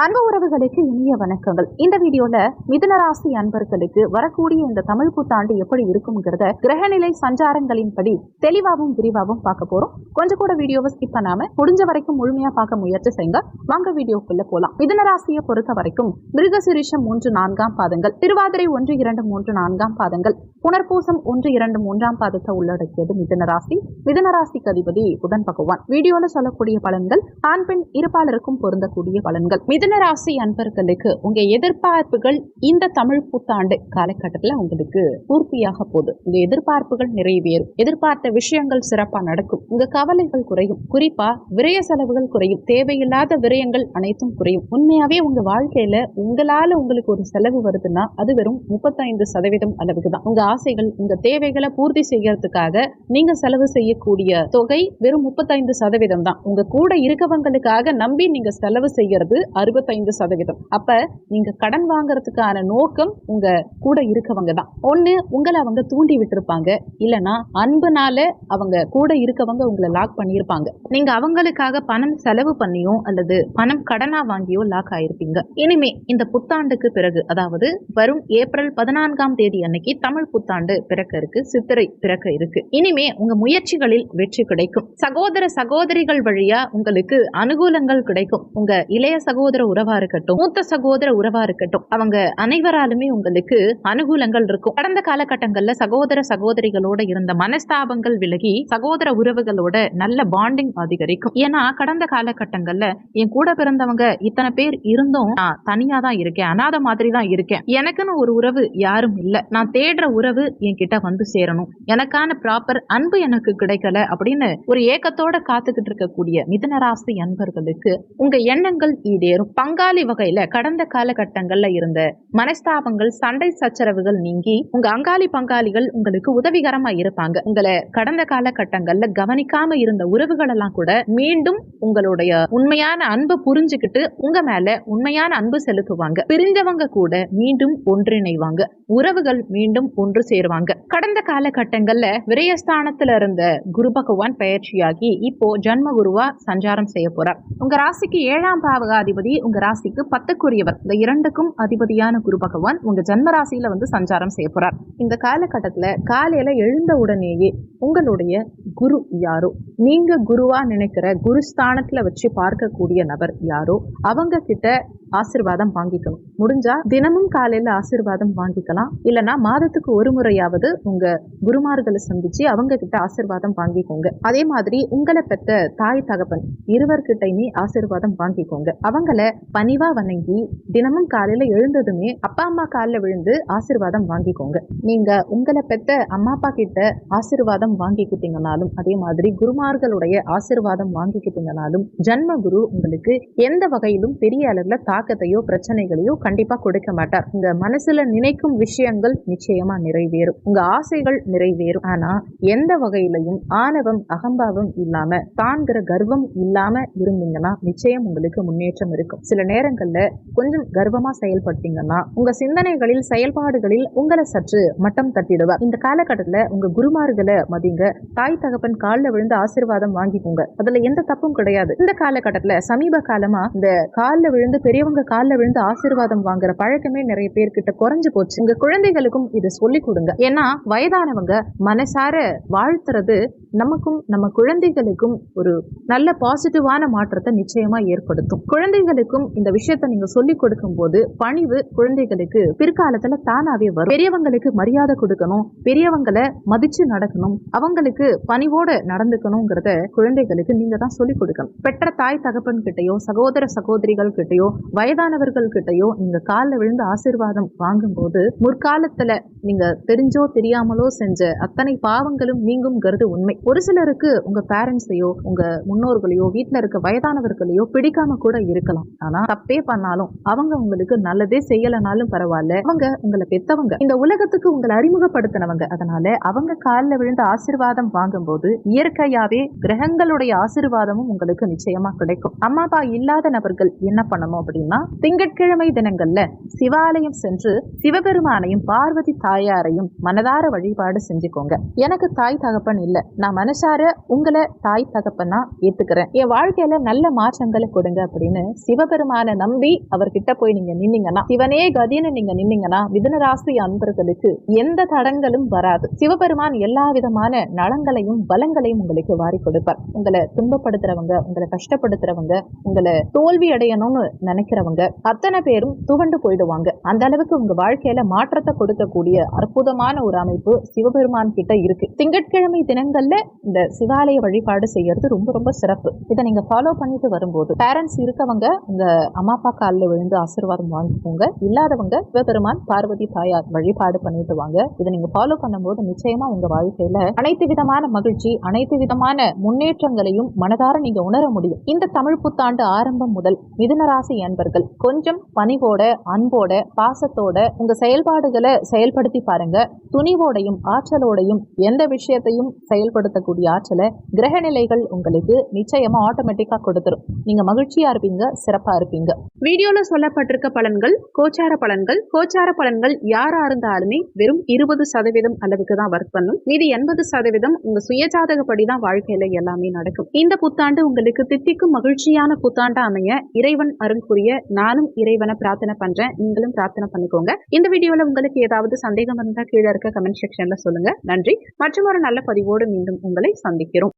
அன்பு உறவுகளுக்கு இனிய வணக்கங்கள். இந்த வீடியோல மிதுன ராசி அன்பர்களுக்கு வரக்கூடிய இந்த தமிழ் புத்தாண்டு எப்படி இருக்கும்ங்கிறத கிரகநிலை சஞ்சாரங்களின்படி தெளிவாகவும் விரிவாகவும் பார்க்க போறோம். கொஞ்சம் கூட வீடியோவை ஸ்கிப் பண்ணாம முடிஞ்ச வரைக்கும் முழுமையா பார்க்க முயற்சி செய்யுங்க. வாங்க வீடியோக்குள்ள போலாம். மிதுன ராசியை பொறுத்த வரைக்கும் மிருகசிரிஷம் 3-4 பாதங்கள், திருவாதிரை 1-2-3-4 பாதங்கள், புனர்பூசம் 1-2-3 பாதத்தை உள்ளடக்கியது மிதுன ராசி. மிதுன ராசிக்கு அதிபதி புதன் பகவான். வீடியோல சொல்லக்கூடிய பலன்கள் ஆண் பெண் இருப்பாளருக்கும் பொருந்தக்கூடிய பலன்கள். மிதுன ராசி அன்பர்களுக்கு உங்க எதிர்பார்ப்புகள் இந்த தமிழ் புத்தாண்டு காலகட்டத்தில் உங்களுக்கு பூர்த்தியாக போகுது. உங்க எதிர்பார்ப்புகள் நிறைவேறும். எதிர்பார்த்த விஷயங்கள் சிறப்பா நடக்கும். உங்க கவலைகள் குறையும். குறிப்பா விரய செலவுகள் குறையும். தேவையில்லாத விரயங்கள் அனைத்தும் குறையும். உண்மையாவே உங்க வாழ்க்கையில உங்களால உங்களுக்கு ஒரு செலவு வருதுன்னா அது வெறும் 35% அளவுக்கு தான். உங்க ஆசைகள், உங்க தேவைகளை பூர்த்தி செய்யறதுக்காக நீங்க செலவு செய்யக்கூடிய தொகை வெறும் 35% தான். உங்க கூட இருக்கவங்களுக்காக நம்பி நீங்க செலவு செய்யறது 65%. அப்ப நீங்க கடன் வாங்குறதுக்கான நோக்கம் உங்க கூட இருக்கவங்க தான். ஒண்ணு உங்களை அவங்க தூண்டி விட்டுருப்பாங்க, இல்லனா அன்புனால அவங்க கூட இருக்கவங்க உங்களை லாக் பண்ணியிருப்பாங்க. நீங்க அவங்களுக்காக பணம் செலவு பண்ணியோ அல்லது பணம் கடனா வாங்கியோ லாக் ஆயிருப்பீங்க. இனிமே இந்த புத்தாண்டுக்கு பிறகு, அதாவது வரும் ஏப்ரல் 14ஆம் தேதி அன்னைக்கு தமிழ் புத்தாண்டு பிறக்க இருக்கு, சித்திரை பிறக்க இருக்கு. இனிமே உங்க முயற்சிகளில் வெற்றி கிடைக்கும். சகோதர சகோதரிகள் வழியா உங்களுக்கு அனுகூலங்கள் கிடைக்கும். உங்க இளைய சகோதர உறவா இருக்கட்டும், மூத்த சகோதர உறவா இருக்கட்டும், அவங்க அனைவராலுமே உங்களுக்கு அனுகூலங்கள் இருக்கும். கடந்த காலகட்டங்கள்ல சகோதர சகோதரிகளோட இருந்த மனஸ்தாபங்கள் விலகி சகோதர உறவுகளோட நல்ல பாண்டிங் அதிகரிக்கும். ஏன்னா கடந்த காலகட்டங்கள்ல என் கூட பிறந்தவங்க இத்தனை பேர் இருந்தும் நான் தனியா தான் இருக்கேன், அனாதை மாதிரி தான் இருக்கேன், எனக்குன்னு ஒரு உறவு யாரும் இல்ல, நான் தேடுற உறவு என்கிட்ட வந்து சேரணும், எனக்கான ப்ராப்பர் அன்பு எனக்கு கிடைக்கல அப்படின்னு ஒரு ஏக்கத்தோட காத்துக்கிட்டு இருக்கக்கூடிய மிதுன ராசி அன்பர்களுக்கு உங்க எண்ணங்கள் ஈடேறும். பங்காளி வகையில கடந்த காலகட்டங்கள்ல இருந்த மனஸ்தாபங்கள், சண்டை சச்சரவுகள் நீங்கி உங்க அங்காளி பங்காளிகள் உங்களுக்கு உதவிகரமா இருப்பாங்க. உங்களை கடந்த காலகட்டங்கள்ல கவனிக்காம இருந்த உறவுகள் எல்லாம் கூட மீண்டும் உங்களுடைய உண்மையான அன்பை புரிஞ்சுக்கிட்டு உங்க மேல உண்மையான அன்பு செலுத்துவாங்க. பிரிஞ்சவங்க கூட மீண்டும் ஒன்றிணைவாங்க. உறவுகள் மீண்டும் ஒன்று சேருவாங்க. கடந்த காலகட்டங்கள்ல விரயஸ்தானத்துல இருந்த குரு பகவான் பயிற்சியாகி இப்போ ஜன்ம குருவா சஞ்சாரம் செய்ய போறார். உங்க ராசிக்கு 7ஆம் பாவகாதிபதி, உங்க ராசிக்கு 10க்குரியவர். இந்த இரண்டுக்கும் அதிபதியான குரு பகவான் உங்க ஜன்ம ராசியில வந்து சஞ்சாரம் செய்ய போறார். இந்த காலகட்டத்துல காலையில எழுந்த உடனேயே உங்களுடைய குரு யாரோ, நீங்க குருவா நினைக்கிற குருஸ்தானத்துல வச்சு பார்க்கக்கூடிய நபர் யாரோ அவங்க கிட்ட ஆசீர்வாதம் வாங்கிக்கணும். முடிஞ்சா தினமும் காலையில ஆசீர்வாதம் வாங்கிக்கலாம், இல்லனா மாதத்துக்கு ஒரு முறையாவது உங்க குருமார்களை சந்திச்சு அவங்க கிட்ட ஆசீர்வாதம் வாங்கிக்கோங்க. அதே மாதிரி உங்களை பெற்ற தாய் தகப்பன் இருவர்கிட்டையுமே ஆசீர்வாதம் வாங்கிக்கோங்க. அவங்கள பணிவா வணங்கி தினமும் காலையில எழுந்ததுமே அப்பா அம்மா காலில் விழுந்து ஆசீர்வாதம் வாங்கிக்கோங்க. நீங்க உங்களை பெற்ற அம்மா அப்பா கிட்ட ஆசீர்வாதம் வாங்கிக்கிட்டீங்கனாலும், அதே மாதிரி குருமார்களுடைய ஆசீர்வாதம் வாங்கிக்கிட்டீங்கனாலும் ஜன்ம குரு உங்களுக்கு எந்த வகையிலும் பெரிய அளவுல தாக்கத்தையோ பிரச்சனைகளையோ கண்டிப்பா கொடுக்க மாட்டார். உங்க மனசுல நினைக்கும் விஷயங்கள் நிச்சயமா நிறைவேறும். உங்க ஆசைகள் நிறைவேறும். ஆனா எந்த வகையிலையும் ஆணவம், அகம்பாவம் இல்லாம, தான்கிற கர்வம் இல்லாம இருந்தீங்கன்னா நிச்சயம் உங்களுக்கு முன்னேற்றம் இருக்கும். சில நேரங்கள்ல கொஞ்சம் கர்வமா செயல்பட்டீங்கன்னா உங்க சிந்தனைகளில், செயல்பாடுகளில் உங்களை சற்று மட்டம் தட்டிடுவார். இந்த காலகட்டத்துல உங்க குருமார்களை மதிங்க. தாய் தகப்பன் காலில் விழுந்து ஆசீர்வாதம் வாங்கிக்கோங்க. அதுல எந்த தப்பும் கிடையாது. இந்த காலகட்டத்துல சமீப காலமா இந்த காலில் விழுந்து பெரியவங்க காலில் விழுந்து ஆசீர்வாதம் வாங்குற பழக்கமே நிறைய பேர்கிட்ட குறைஞ்சு போச்சு. உங்க குழந்தைகளுக்கும் இதை சொல்லி கொடுங்க. ஏன்னா வயதானவங்க மனசார வாழ்த்துறது நமக்கும் நம்ம குழந்தைகளுக்கும் ஒரு நல்ல பாசிட்டிவான மாற்றத்தை நிச்சயமா ஏற்படுத்தும். குழந்தைகளுக்கும் இந்த விஷயத்த நீங்க சொல்லி கொடுக்கும் போது பணிவு குழந்தைகளுக்கு பிற்காலத்துல தானாவே வரும். பெரியவங்களுக்கு மரியாதை கொடுக்கணும், பெரியவங்களை மதிச்சு நடக்கணும், அவங்களுக்கு பணிவோட நடந்துக்கணுங்கிறத குழந்தைகளுக்கு நீங்க தான் சொல்லி கொடுக்கணும். பெற்ற தாய் தகப்பன் கிட்டையோ, சகோதர சகோதரிகள் கிட்டையோ, வயதானவர்கள் கிட்டையோ நீங்க காலில் விழுந்து ஆசீர்வாதம் வாங்கும் போது முற்காலத்துல நீங்க தெரிஞ்சோ தெரியாமலோ செஞ்ச அத்தனை பாவங்களும் நீங்கும்ங்கிறது உண்மை. ஒரு சிலருக்கு உங்க பேரண்ட்ஸையோ, உங்க முன்னோர்களையோ, வீட்டுல இருக்க வயதானவர்களையோ பிடிக்காம கூட இருக்கலாம். ஆனா தப்பே பண்ணாலும் அவங்க உங்களுக்கு நல்லதே செய்யலனாலும் பரவாயில்ல, அவங்க உங்களை பெத்தவங்க, இந்த உலகத்துக்கு உங்களை அறிமுகப்படுத்தினவங்க. அதனால அவங்க காலில் விழுந்து ஆசீர்வாதம் வாங்கும் போது இயற்கையாவே கிரகங்களுடைய ஆசீர்வாதமும் உங்களுக்கு நிச்சயமா கிடைக்கும். அம்மா அப்பா இல்லாத நபர்கள் என்ன பண்ணணும் அப்படின்னா, அப்படின்னா திங்கட்கிழமை தினங்கள்ல சிவாலயம் சென்று சிவபெருமானையும் பார்வதி தாயாரையும் மனதார வழிபாடு செஞ்சுக்கோங்க. எனக்கு தாய் தகப்பன் இல்ல, நான் மனசார உங்களை தாய் தகப்பனா ஏத்துக்கிறேன், என் வாழ்க்கையில நல்ல மாற்றங்களை கொடுங்க அப்படின்னு சிவபெருமானை நம்பி அவர்கிட்ட போய் நீங்க நின்னீங்கன்னா, சிவனே கதின்னு நீங்க நின்னீங்கன்னா மிதுனராசி அன்பர்களுக்கு எந்த தடங்களும் வராது. சிவபெருமான் எல்லா விதமான நலங்களையும் பலங்களையும் உங்களுக்கு வாரி கொடுப்பார். உங்களை துன்பப்படுத்துறவங்க, உங்களை கஷ்டப்படுத்துறவங்க, உங்களை தோல்வி அடையணும்னு நினைக்கிறவங்க அத்தனை பேரும் துவண்டு போயிடுவாங்க. அந்த அளவுக்கு உங்க வாழ்க்கையில மாற்றத்தை கொடுக்கக்கூடிய அற்புதமான ஒரு அமைப்பு சிவபெருமான் கிட்ட இருக்கு. திங்கட்கிழமை தினங்கள்ல இந்த சிவாலய வழிபாடு செய்யறது ரொம்ப ரொம்ப சிறப்பு. இதை நீங்க ஃபாலோ பண்ணிட்டு வரும்போது பேரண்ட்ஸ் இருக்கவங்க உங்க அம்மா அப்பா காலில் விழுந்து ஆசீர்வாதம் வாங்கிக்கோங்க. இல்லாதவங்க சிவபெருமான் பார்வதி தாயார் வழிபாடு பண்ணிட்டு வாங்க. இதை நீங்க ஃபாலோ பண்ணும்போது நிச்சயமா உங்க வாழ்க்கையில அனைத்து விதமான மகிழ்ச்சி, அனைத்து விதமான முன்னேற்றங்களையும் மனதார நீங்க உணர முடியும். இந்த தமிழ் புத்தாண்டு ஆரம்பம் முதல் மிதுனராசி அன்பர்கள் கொஞ்சம் பணிவோட, அன்போட, பாசத்தோட உங்க செயல்பாடுகளை செயல்படுத்தி பாருங்க. துணிவோடையும் ஆற்றலோடையும் எந்த விஷயத்தையும் செயல்படுத்தக்கூடிய ஆற்றலை கிரக நிலைகள் உங்களுக்கு நிச்சயமா ஆட்டோமேட்டிக்கா கொடுத்துரும். நீங்க மகிழ்ச்சியா இருப்பீங்க, சிறப்பா இருப்பீங்க. வீடியோல சொல்லப்பட்டிருக்க பலன்கள் கோச்சார பலன்கள். கோச்சார பலன்கள் யாரா இருந்தாலுமே வெறும் 20% அளவுக்கு தான் ஒர்க் பண்ணும். மீதி 80% உங்க சுயஜாதகப்படி தான் வாழ்க்கையில எல்லாமே நடக்கும். இந்த புத்தாண்டு உங்களுக்கு தித்திக்கும் மகிழ்ச்சியான புத்தாண்டா அமைய இறைவன் அருள் புரிய நானும் இறைவனை பிரார்த்தனை பண்றேன். நீங்களும் பிரார்த்தனை பண்ணிக்கோங்க. இந்த வீடியோல உங்களுக்கு ஏதாவது சந்தேகம் இருந்தா கீழே இருக்க கமெண்ட் செக்ஷன்ல சொல்லுங்க. நன்றி. மற்றும் ஒரு நல்ல பதிவோடு மீண்டும் உங்களை சந்திக்கிறோம்.